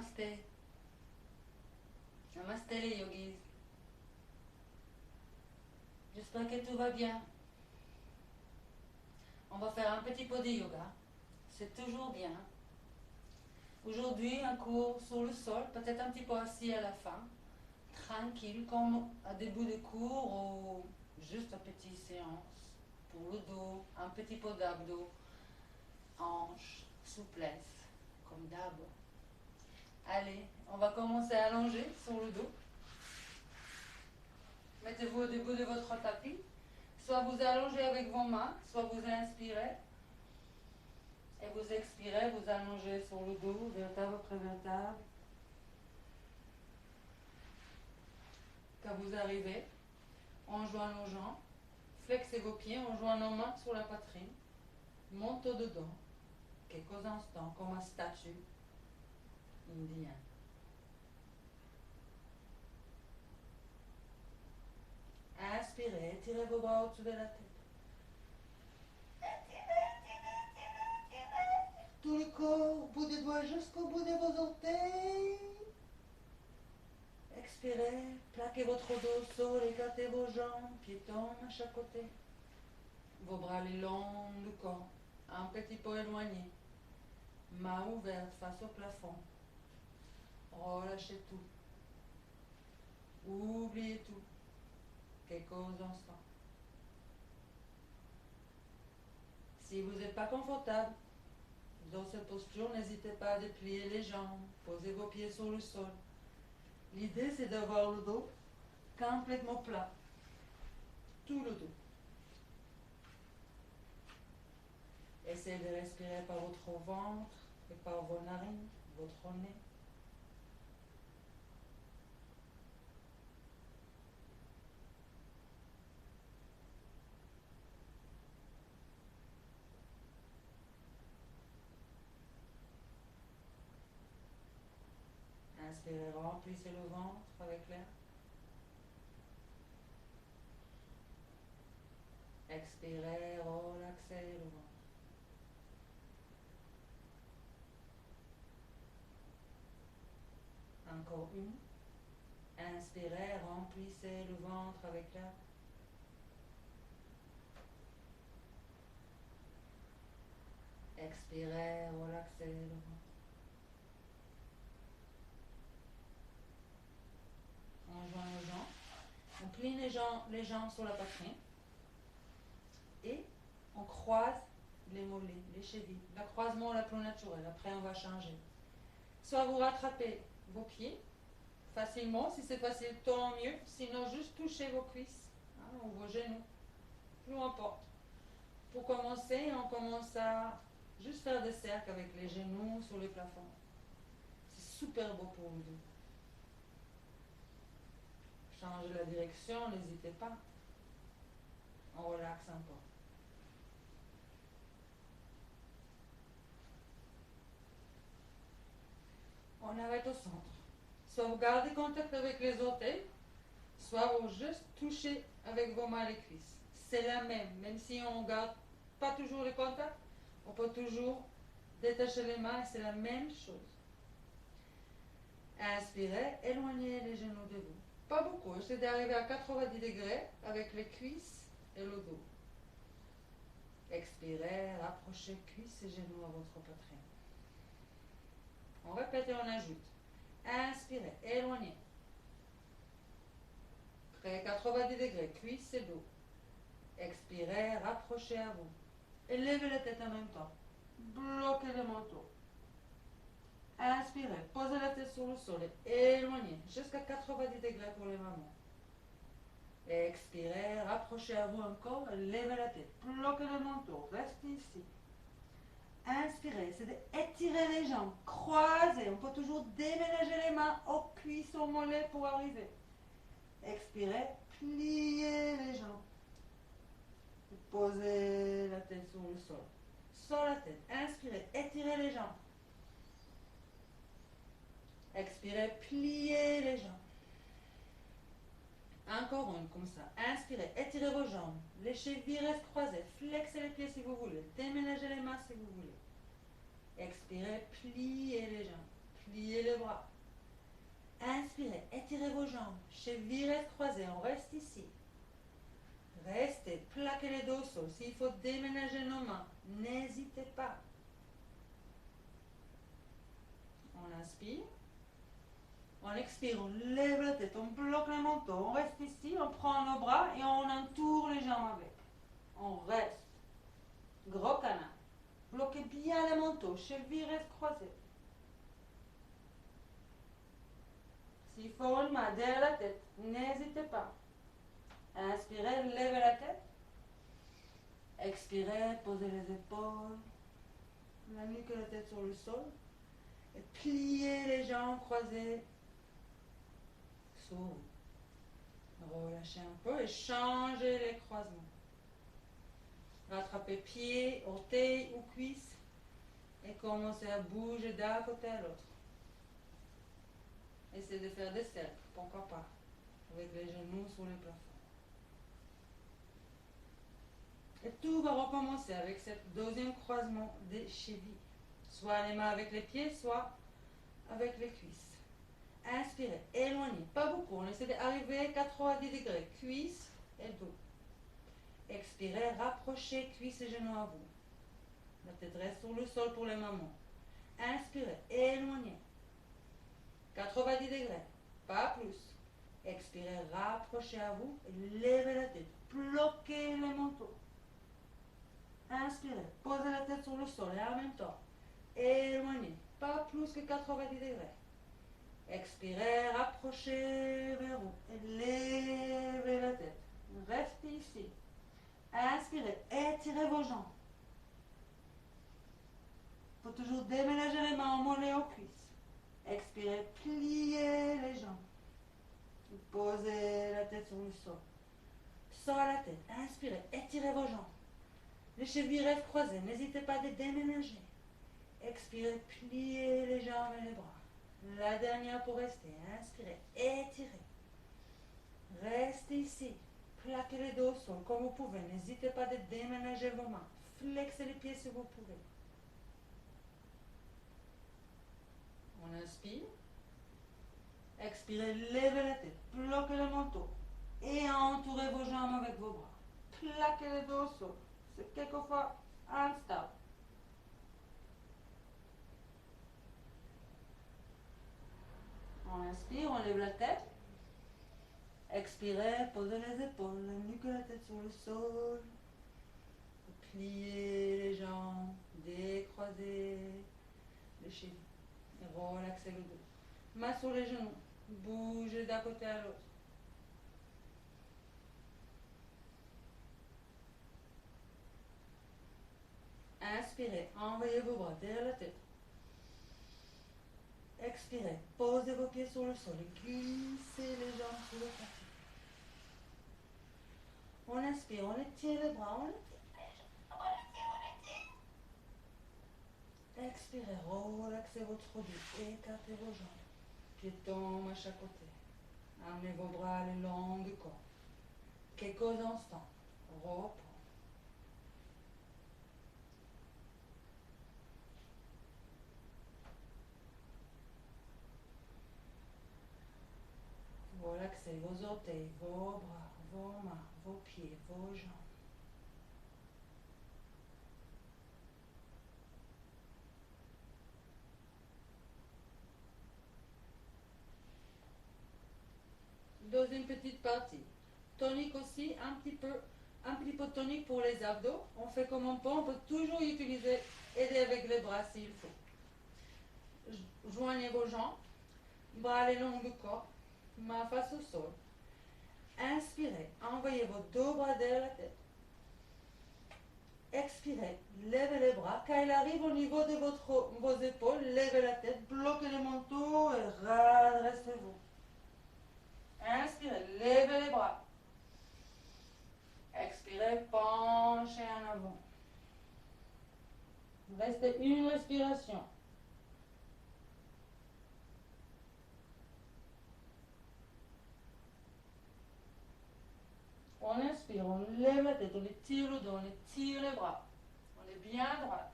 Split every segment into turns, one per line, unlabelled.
Namasté. Namasté les yogis. J'espère que tout va bien. On va faire un petit peu de yoga. C'est toujours bien. Aujourd'hui, un cours sur le sol, peut-être un petit peu assis à la fin. Tranquille, comme à début de cours ou juste une petite séance pour le dos, un petit peu d'abdos, hanches, souplesse, comme d'hab. Allez, on va commencer à allonger sur le dos. Mettez-vous au début de votre tapis. Soit vous allongez avec vos mains, soit vous inspirez. Et vous expirez, vous allongez sur le dos, vertèbre après vertèbre. Quand vous arrivez, on joint nos jambes, flexez vos pieds, on joint nos mains sur la poitrine, monte au dedans, quelques instants comme un statue indien. Inspirez, étirez vos bras au-dessus de la tête. Tout le corps, bout des doigts jusqu'au bout de vos orteils. Expirez, plaquez votre dos au sol, écartez vos jambes, pieds tombent à chaque côté. Vos bras les longs du corps, un petit peu éloignés. Mains ouvertes face au plafond. Relâchez tout. Oubliez tout. Quelques instants. Si vous n'êtes pas confortable dans cette posture, n'hésitez pas à déplier les jambes. Posez vos pieds sur le sol. L'idée, c'est d'avoir le dos complètement plat. Tout le dos. Essayez de respirer par votre ventre et par vos narines, votre nez. Inspirez, remplissez le ventre avec l'air. Expirez, relaxez le ventre. Encore une. Inspirez, remplissez le ventre avec l'air. Expirez, relaxez le ventre. On joint nos jambes. On plie les jambes sur la poitrine. Et on croise les mollets, les chevilles. Le croisement le plus naturel. Après, on va changer. Soit vous rattrapez vos pieds facilement. Si c'est facile, tant mieux. Sinon, juste touchez vos cuisses ou vos genoux. Peu importe. Pour commencer, on commence à juste faire des cercles avec les genoux sur le plafond. C'est super beau pour le dos. Changez la direction, n'hésitez pas. On relaxe un peu. On arrête au centre. Soit vous gardez contact avec les orteils, soit vous juste touchez avec vos mains les cuisses. C'est la même si on ne garde pas toujours le contact, on peut toujours détacher les mains, c'est la même chose. Inspirez, éloignez les genoux de vous. Pas beaucoup, essayez d'arriver à 90 degrés avec les cuisses et le dos. Expirez, rapprochez cuisses et genoux à votre poitrine. On répète et on ajoute. Inspirez, éloignez. Créez 90 degrés, cuisses et dos. Expirez, rapprochez à vous. Et levez la tête en même temps. Bloquez le menton. Inspirez, posez la tête sur le sol et éloignez jusqu'à 90 degrés pour les mamans. Expirez, rapprochez à vous encore, levez la tête, bloquez le menton, restez ici. Inspirez, c'est d'étirer les jambes, croisez, on peut toujours déménager les mains aux cuisses, aux mollets pour arriver. Expirez, pliez les jambes. Posez la tête sur le sol. Sur la tête, inspirez, étirez les jambes. Expirez, pliez les jambes. Encore une comme ça. Inspirez, étirez vos jambes. Les chevilles restent croisées. Flexez les pieds si vous voulez. Déménagez les mains si vous voulez. Expirez, pliez les jambes. pliez les bras. Inspirez, étirez vos jambes, chevilles restent croisées, on reste ici. Restez, plaquez les dos au sol. S'il faut déménager nos mains, n'hésitez pas. On inspire. On expire, on lève la tête, on bloque le manteau. On reste ici, on prend nos bras et on entoure les jambes avec. On reste. Gros canard. Bloquez bien le manteau, chevilles restent croisées. S'il faut une main derrière la tête, n'hésitez pas. Inspirez, levez la tête. Expirez, posez les épaules. La nuque et la tête sur le sol. Et pliez les jambes croisées. Souris. Relâchez un peu et changez les croisements. Rattrapez pieds, orteils ou cuisses. Et commencez à bouger d'un côté à l'autre. Essayez de faire des cercles, pourquoi pas, avec les genoux sur le plafond. Et tout va recommencer avec ce deuxième croisement des chevilles. Soit les mains avec les pieds, soit avec les cuisses. Inspirez, éloignez, pas beaucoup, on essaie d'arriver à 90 degrés, cuisses et dos. Expirez, rapprochez cuisses et genoux à vous. La tête reste sur le sol pour les mamans. Inspirez, éloignez. 90 degrés, pas plus. Expirez, rapprochez à vous et levez la tête. Bloquez le manteau. Inspirez, posez la tête sur le sol et en même temps, éloignez, pas plus que 90 degrés. Expirez, rapprochez vers vous et levez la tête. Restez ici. Inspirez, étirez vos jambes. Il faut toujours déménager les mains au mollet aux cuisses. Expirez, pliez les jambes. Posez la tête sur le sol. Sortez la tête. Inspirez, étirez vos jambes. Les chevilles restent croisées. N'hésitez pas à les déménager. Expirez, pliez les jambes et les bras. La dernière pour rester. Inspirez, étirez. Restez ici. Plaquez les dos au sol comme vous pouvez. N'hésitez pas à déménager vos mains. Flexez les pieds si vous pouvez. On inspire. Expirez, levez la tête. Bloquez le manteau. Et entourez vos jambes avec vos bras. Plaquez les dos au sol. C'est quelquefois instable. On inspire, on lève la tête. Expirez, posez les épaules, la nuque et la tête sur le sol. Pliez les jambes, décroisez les chevilles. Et relaxez le dos. Main sur les genoux. Bougez d'un côté à l'autre. Inspirez, envoyez vos bras derrière la tête. Expirez, posez vos pieds sur le sol et glissez les jambes sur le tapis. On inspire, on étire les bras, on étire les jambes, on étire. Expirez, relaxez votre dos, écartez vos jambes. Pieds tombent à chaque côté. Amenez vos bras le long du corps. Quelques instants. Repos. Relaxez vos orteils, vos bras, vos mains, vos pieds, vos jambes. Deuxième petite partie. Tonique aussi, un petit peu de tonique pour les abdos. On fait comme on peut toujours utiliser, aider avec les bras s'il faut. Joignez vos jambes, bras le long du corps, main face au sol. Inspirez, envoyez vos deux bras derrière la tête. Expirez, levez les bras. Quand il arrive au niveau de vos épaules, levez la tête, bloquez le manteau et redressez-vous. Inspirez, levez les bras. Expirez, penchez en avant. Restez une respiration. On inspire, on lève la tête, on étire le dos, on étire les bras. On est bien droit.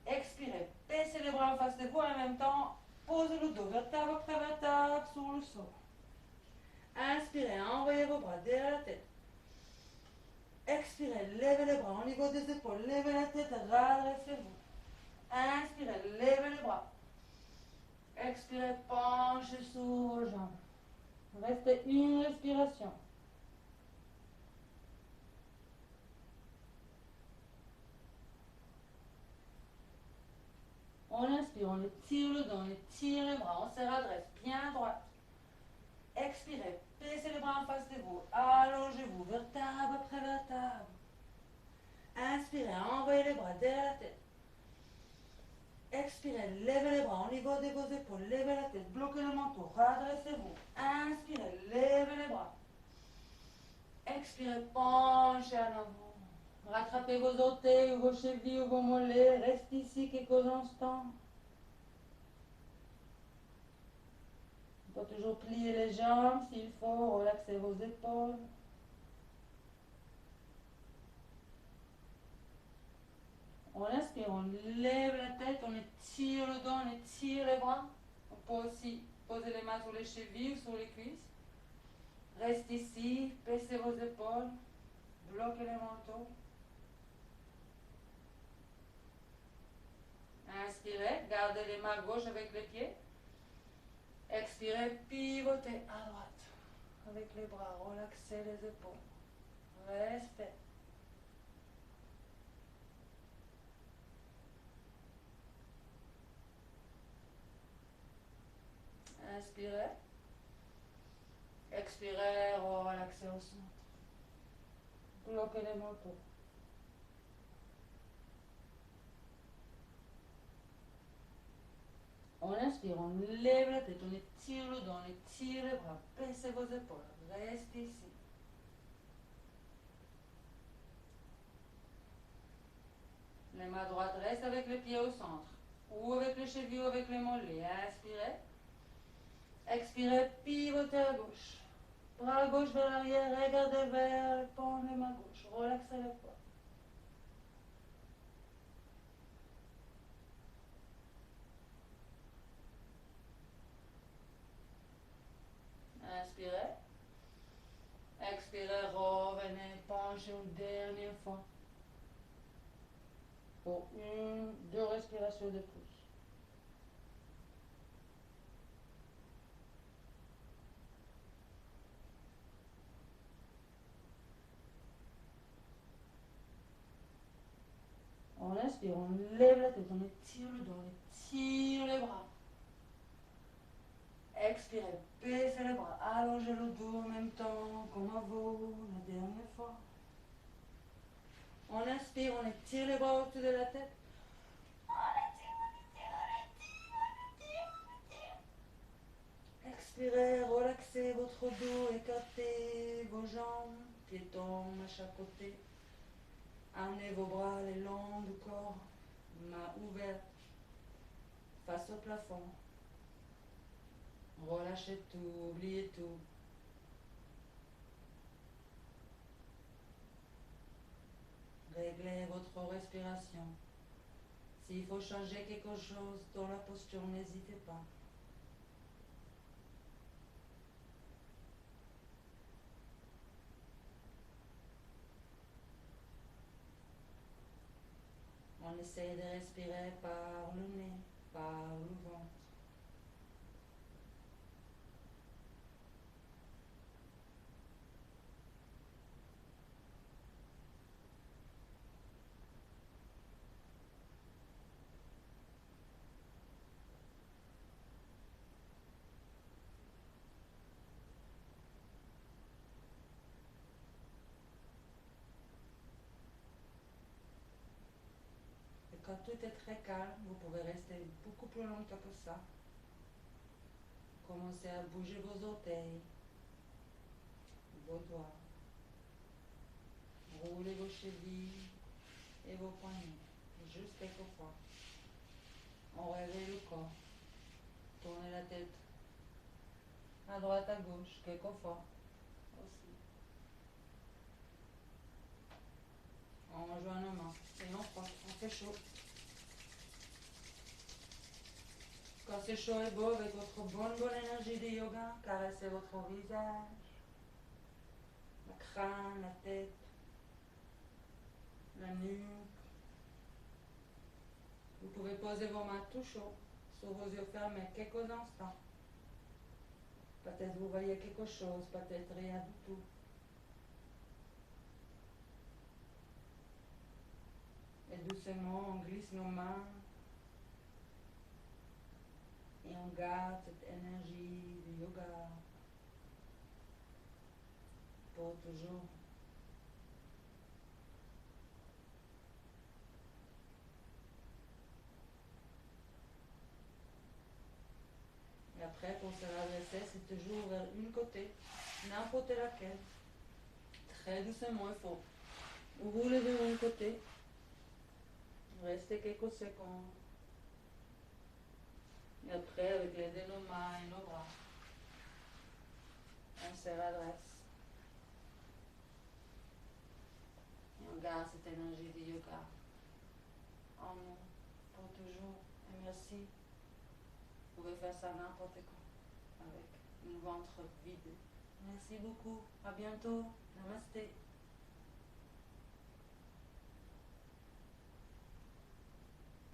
Expirez, baissez les bras en face de vous et en même temps, Posez le dos vertèbre après vertèbre sur le sol. Inspirez, envoyez vos bras derrière la tête. Expirez, levez les bras au niveau des épaules, levez la tête, redressez-vous. Inspirez, levez les bras. Expirez, penchez sur vos jambes. Restez une respiration. On inspire, on étire le dos, on étire les bras, on se redresse bien droite. Expirez, baissez les bras en face de vous, allongez-vous, vertèbre après vertèbre. Inspirez, envoyez les bras derrière la tête. Expirez, levez les bras au niveau de vos épaules, levez la tête, bloquez le menton, redressez-vous. Inspirez, levez les bras. Expirez, penchez en avant. Rattrapez vos orteils ou vos chevilles ou vos mollets, restez ici quelques instants. On peut toujours plier les jambes s'il faut, relaxer vos épaules. On inspire, on lève la tête, on étire le dos, on étire les bras. On peut aussi poser les mains sur les chevilles ou sur les cuisses. Restez ici, baissez vos épaules, bloquez les manteaux. Inspirez, gardez les mains gauche avec les pieds. Expirez, pivotez à droite. Avec les bras, relaxez les épaules. Restez. Inspirez. Expirez, relaxez au centre. Bloquez les manteaux. On inspire, on lève la tête, on étire le dos, on étire les bras, baissez vos épaules, restez ici. Les mains droites restent avec les pieds au centre, ou avec les chevilles ou avec les mollets. Inspirez. Expirez, pivotez à gauche. Bras gauche vers l'arrière, regardez vers le pont de main gauche. Relaxez les poids. Inspirez. Expirez, revenez, penchez une dernière fois. Pour une, deux respirations de plus. On inspire, on lève la tête, on étire le dos, on étire les bras. Expirez, baissez les bras, allongez le dos en même temps, comme avant, la dernière fois. On inspire, on étire les bras au-dessus de la tête. Expirez, relaxez votre dos, écartez vos jambes, pieds tombent à chaque côté. Amenez vos bras le long du corps, mains ouvertes, face au plafond. Relâchez tout, oubliez tout. Réglez votre respiration. S'il faut changer quelque chose dans la posture, n'hésitez pas. On essaie de respirer par le nez, par le ventre. Et quand tout est très calme, vous pouvez rester beaucoup plus longtemps que ça. Commencez à bouger vos orteils, vos doigts. Roulez vos chevilles et vos poignets, juste quelques fois. On réveille le corps. Tournez la tête à droite, à gauche, quelques fois aussi. On rejoint nos mains et on frotte, on fait chaud. Quand Quand c'est chaud et beau, avec votre bonne énergie de yoga, caressez votre visage, le crâne, la tête, la nuque. Vous pouvez poser vos mains tout chaud sur vos yeux fermés quelques instants. Peut-être vous voyez quelque chose, peut-être rien du tout. Et doucement, on glisse nos mains et on garde cette énergie du yoga pour toujours. Et après, pour se redresser, c'est toujours vers une côté, n'importe laquelle. Très doucement, il faut rouler vers un côté. Restez quelques secondes. Et après, avec les deux nos mains et nos bras, on se redresse. Et on garde cette énergie du yoga en nous pour toujours. Et merci. Vous pouvez faire ça n'importe quand, avec une ventre vide. Merci beaucoup. À bientôt. Namaste.